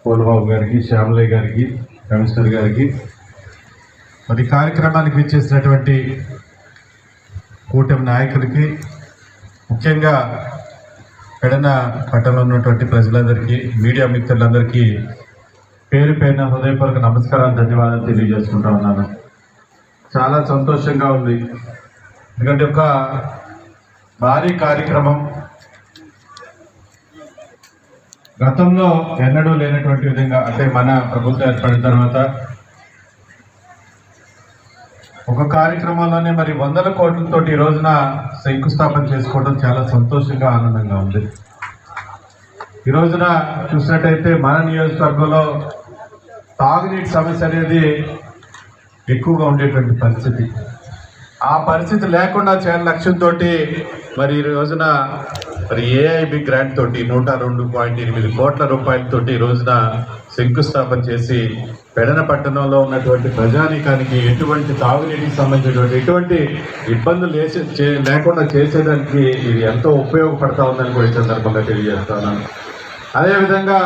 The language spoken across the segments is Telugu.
పోలబాబు గారికి, శ్యామలయ్య గారికి, కమిషనర్ గారికి, మరి కార్యక్రమానికి విచ్చేసినటువంటి కూటమి నాయకులకి, ముఖ్యంగా పెడన పట్టణంలో ఉన్నటువంటి ప్రజలందరికీ, మీడియా మిత్రులందరికీ పేరు పేరున హృదయపూర్వక నమస్కారాలు, ధన్యవాదాలు తెలియజేసుకుంటా ఉన్నాను. చాలా సంతోషంగా ఉంది. ఎందుకంటే ఒక భారీ కార్యక్రమం, గతంలో ఎన్నడూ లేనటువంటి విధంగా, అంటే మన ప్రభుత్వం ఏర్పడిన తర్వాత ఒక కార్యక్రమంలోనే మరి 100 కోట్లతో ఈ రోజున శంకుస్థాపన చేసుకోవడం చాలా సంతోషంగా, ఆనందంగా ఉంది. ఈ రోజున చూసినట్టయితే మన నియోజకవర్గంలో తాగునీటి సమస్య అనేది ఎక్కువగా ఉండేటువంటి పరిస్థితి. ఆ పరిస్థితి లేకుండా చేయాలని లక్ష్యంతో మరి ఈ రోజున మరి ఏఐబి గ్రాంట్ తోటి 102.8 కోట్ల రూపాయలతోటి ఈ రోజున శంకుస్థాపన చేసి పెడన పట్టణంలో ఉన్నటువంటి ప్రజానీకానికి ఎటువంటి తాగునీటికి సంబంధించినటువంటి ఎటువంటి ఇబ్బందులు లేకుండా చేసేదానికి ఇది ఎంతో ఉపయోగపడతా ఉందని కూడా ఈ సందర్భంగా తెలియజేస్తున్నాను. అదేవిధంగా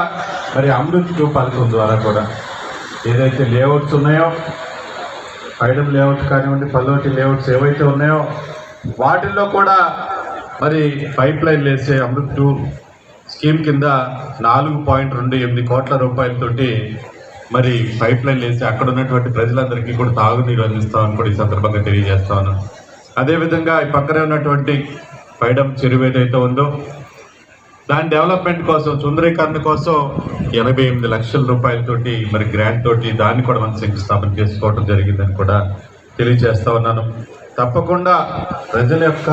మరి అమృత్ పథకం ద్వారా కూడా ఏదైతే లేఅవుట్స్ ఉన్నాయో, ఐడమ్ లేఅవుట్ కానివ్వండి, పల్లోటి లేఅవుట్స్ ఏవైతే ఉన్నాయో వాటిల్లో కూడా మరి పైప్ లైన్ వేసే అమృత్ స్కీమ్ కింద 4.28 కోట్ల రూపాయలతోటి మరి పైప్ లైన్ వేసి అక్కడ ఉన్నటువంటి ప్రజలందరికీ కూడా తాగునీరు అందిస్తామని కూడా ఈ సందర్భంగా తెలియజేస్తా ఉన్నాను. అదేవిధంగా ఈ పక్కనే ఉన్నటువంటి పైడమ్ చెరువు ఏదైతే ఉందో దాని డెవలప్మెంట్ కోసం, సుందరీకరణ కోసం 88 లక్షల రూపాయలతోటి మరి గ్రాంట్ తోటి దాన్ని కూడా మనం శంకుస్థాపన చేసుకోవడం జరిగిందని కూడా తెలియజేస్తా ఉన్నాను. తప్పకుండా ప్రజల యొక్క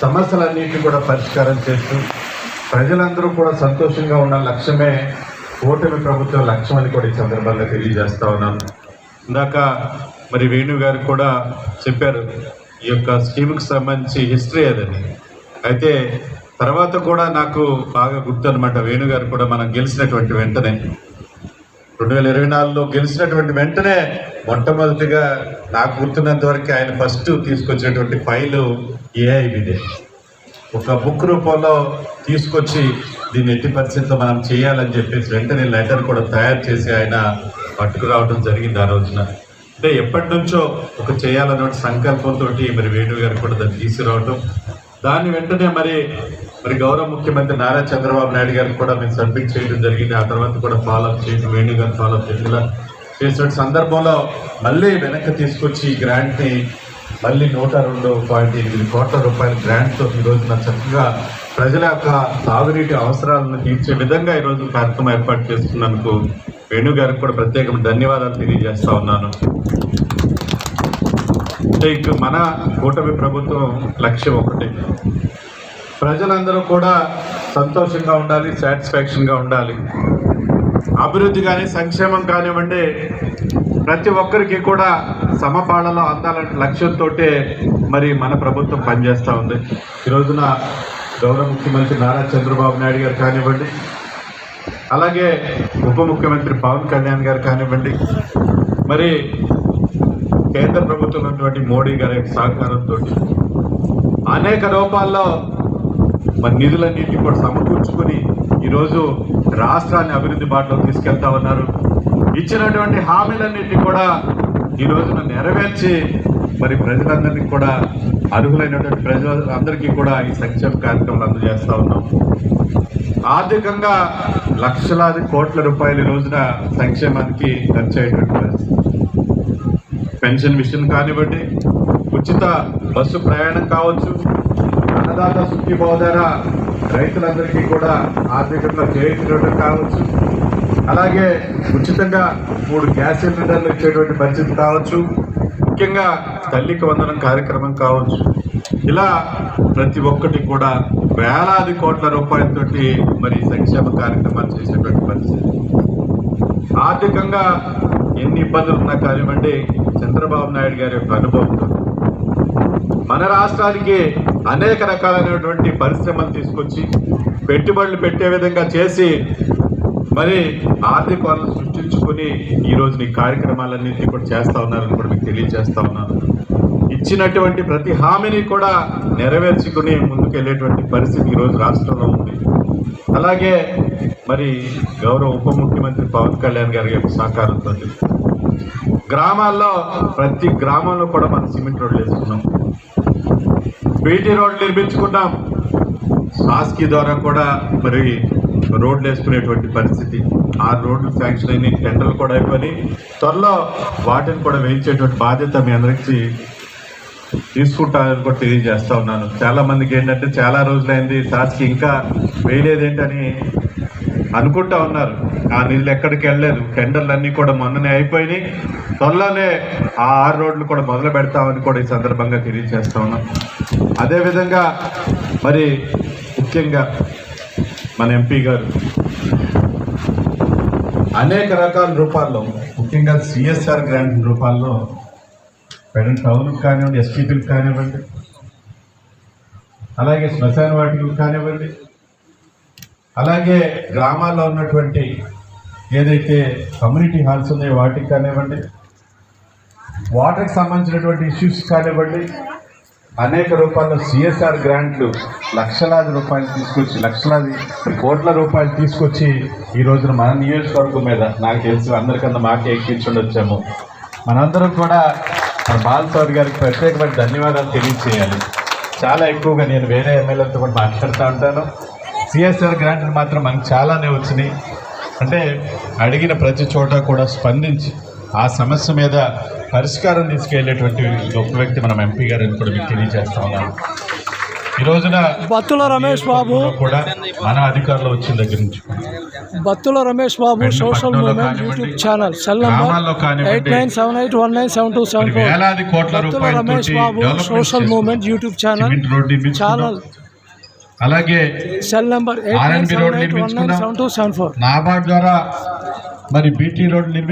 సమస్యలన్నింటినీ కూడా పరిష్కారం చేస్తూ ప్రజలందరూ కూడా సంతోషంగా ఉన్న లక్ష్యమే కూటమి ప్రభుత్వం లక్ష్యం అని కూడా ఈ సందర్భంగా తెలియజేస్తా ఉన్నాను. ఇందాక మరి వేణు గారు కూడా చెప్పారు ఈ యొక్క స్కీమ్కి సంబంధించి హిస్టరీ అదని. అయితే తర్వాత కూడా నాకు బాగా గుర్తు అనమాట, వేణుగారు కూడా మనం గెలిచినటువంటి వెంటనే 2024లో గెలిచినటువంటి వెంటనే మొట్టమొదటిగా నాకు గుర్తున్నంత వరకు ఆయన ఫస్ట్ తీసుకొచ్చినటువంటి ఫైలు ఏఐబిదే. ఒక బుక్ రూపంలో తీసుకొచ్చి దీన్ని ఎట్టి పరిస్థితుల్లో మనం చేయాలని చెప్పేసి వెంటనే లెటర్ కూడా తయారు చేసి ఆయన పట్టుకురావడం జరిగింది ఆ రోజున. అంటే ఎప్పటి నుంచో ఒక చేయాలన్న సంకల్పంతో మరి వేణుగారు కూడా దాన్ని తీసుకురావడం, దాన్ని వెంటనే మరి గౌరవ ముఖ్యమంత్రి నారా చంద్రబాబు నాయుడు గారికి కూడా మేము సబ్మిట్ చేయడం జరిగింది. ఆ తర్వాత కూడా ఫాలోఅప్ చేయడం, వేణు గారు ఫాలోఅప్ చేసిన సందర్భంలో మళ్ళీ వెనక్కి తీసుకొచ్చి ఈ గ్రాంట్ని మళ్ళీ 102.8 కోట్ల రూపాయల గ్రాంట్తో ఈ రోజున చక్కగా ప్రజల యొక్క తాగునీటి అవసరాలను తీర్చే విధంగా ఈరోజు కార్యక్రమం ఏర్పాటు చేస్తున్నందుకు వేణు గారికి కూడా ప్రత్యేకమైన ధన్యవాదాలు తెలియజేస్తా ఉన్నాను. ఇక మన కూటమి ప్రభుత్వం లక్ష్యం ఒకటి, ప్రజలందరూ కూడా సంతోషంగా ఉండాలి, సాటిస్ఫాక్షన్గా ఉండాలి. అభివృద్ధి కానీ సంక్షేమం కానివ్వండి ప్రతి ఒక్కరికి కూడా సమపాళలో అందాలంటే లక్ష్యంతో మరి మన ప్రభుత్వం పనిచేస్తూ ఉంది. ఈ రోజున గౌరవ ముఖ్యమంత్రి నారా చంద్రబాబు నాయుడు గారు కానివ్వండి, అలాగే ఉప ముఖ్యమంత్రి పవన్ కళ్యాణ్ గారు కానివ్వండి, మరి కేంద్ర ప్రభుత్వం ఉన్నటువంటి మోడీ గారి సహకారంతో అనేక రూపాల్లో మరి నిధులన్నింటినీ కూడా సమకూర్చుకొని ఈరోజు రాష్ట్రాన్ని అభివృద్ధి బాటలో తీసుకెళ్తా ఉన్నారు. ఇచ్చినటువంటి హామీలన్నింటినీ కూడా ఈ రోజున నెరవేర్చి మరి ప్రజలందరినీ కూడా, అర్హులైనటువంటి ప్రజలందరికీ కూడా ఈ సంక్షేమ కార్యక్రమాలు అందజేస్తూ ఉన్నాం. ఆర్థికంగా లక్షలాది కోట్ల రూపాయలు ఈ రోజున సంక్షేమానికి ఖర్చు అయ్యేటువంటి పరిస్థితి. పెన్షన్ విషయం కానివ్వండి, ఉచిత బస్సు ప్రయాణం కావచ్చు, అన్నదాత సుఖీభవ ద్వారా రైతులందరికీ కూడా ఆర్థికంగా చేయించడం కావచ్చు, అలాగే ఉచితంగా 3 గ్యాస్ సిలిండర్లు ఇచ్చేటువంటి పరిస్థితి కావచ్చు, ముఖ్యంగా తల్లికి వందనం కార్యక్రమం కావచ్చు. ఇలా ప్రతి ఒక్కటి కూడా వేలాది కోట్ల రూపాయలతోటి మరి సంక్షేమ కార్యక్రమాలు చేసేటువంటి పరిస్థితి. ఆర్థికంగా ఎన్ని ఇబ్బందులు ఉన్నా కానివ్వండి, చంద్రబాబు నాయుడు గారి యొక్క అనుభవంతో మన రాష్ట్రానికి అనేక రకాలైనటువంటి పరిశ్రమలు తీసుకొచ్చి పెట్టుబడులు పెట్టే విధంగా చేసి మరి ఆర్థిక వనరులు సృష్టించుకుని ఈ రోజు ఈ కార్యక్రమాలన్నింటినీ కూడా చేస్తూ ఉన్నారని కూడా మీకు తెలియజేస్తా ఉన్నాను. ఇచ్చినటువంటి ప్రతి హామీని కూడా నెరవేర్చుకుని ముందుకెళ్లేటువంటి పరిస్థితి ఈరోజు రాష్ట్రంలో ఉంది. అలాగే మరి గౌరవ ఉప ముఖ్యమంత్రి పవన్ కళ్యాణ్ గారి యొక్క సహకారంతో గ్రామాల్లో ప్రతి గ్రామంలో కూడా మనం సిమెంట్ రోడ్లు వేసుకున్నాం, బీటీ రోడ్లు నిర్మించుకున్నాం, సాస్కి ద్వారా కూడా మరి రోడ్లు వేసుకునేటువంటి పరిస్థితి. 6 రోడ్లు శాంక్షన్ అయిన టెండర్లు కూడా అయిపోయి త్వరలో వాటిని కూడా వేయించేటువంటి బాధ్యత మీ అందరికీ తీసుకుంటానని కూడా తెలియజేస్తా ఉన్నాను. చాలా మందికి ఏంటంటే చాలా రోజులైంది సాస్కి ఇంకా వేయలేదేంటని అనుకుంటా ఉన్నారు. ఆ నిధులు ఎక్కడికి వెళ్ళలేదు, టెండర్లు అన్నీ కూడా మొన్ననే అయిపోయినాయి. త్వరలోనే ఆ 6 రోడ్లు కూడా మొదలు పెడతామని కూడా ఈ సందర్భంగా తెలియజేస్తా ఉన్నాం. అదేవిధంగా మరి ముఖ్యంగా మన ఎంపీ గారు అనేక రకాల రూపాల్లో, ముఖ్యంగా సిఎస్ఆర్ గ్రాంట్ రూపాల్లో పెడన్ టౌన్కి కానివ్వండి, ఎస్పీపీలకు కానివ్వండి, అలాగే శ్మశాన వాటికి కానివ్వండి, అలాగే గ్రామాల్లో ఉన్నటువంటి ఏదైతే కమ్యూనిటీ హాల్స్ ఉన్నాయో వాటికి కానివ్వండి, వాటర్కి సంబంధించినటువంటి ఇష్యూస్ కానివ్వండి, అనేక రూపాల్లో సిఎస్ఆర్ గ్రాంట్లు లక్షలాది రూపాయలు తీసుకొచ్చి, లక్షలాది కోట్ల రూపాయలు తీసుకొచ్చి ఈ రోజున మన నియోజకవర్గం మీద నాకు తెలిసి అందరికన్నా మాకే ఎక్కించుండి వచ్చాము. మనందరం కూడా మన బాలసారి గారికి ప్రత్యేకమైన ధన్యవాదాలు తెలియజేయాలి. చాలా ఎక్కువగా నేను వేరే ఎమ్మెల్యేలతో కూడా మాట్లాడుతూ ఉంటాను. సిఎస్ఆర్ గ్రాంట్లు మాత్రం మనకు చాలానే వచ్చినాయి. అంటే అడిగిన ప్రతి చోట కూడా స్పందించి ఆ సమస్య మీద పరిష్కారం తీసుకెళ్లేటువంటి గొప్ప వ్యక్తి మనం ఎంపీ గారిని కూడా మీకు తెలియజేస్తా ఉన్నాను. ఈ రోజున బత్తుల రమేష్ బాబు కూడా మన అధికారులు వచ్చిన దగ్గర నుంచి Battula Ramesh Babu social movement YouTube channel cell number 8978197274. వేలాది కోట్ల Battula Ramesh Babu social movement YouTube channel అలాగే సెల్ నంబర్ 8978197274. నాబార్డ్ ద్వారా మరి బీటీ రోడ్ నిర్మించారు.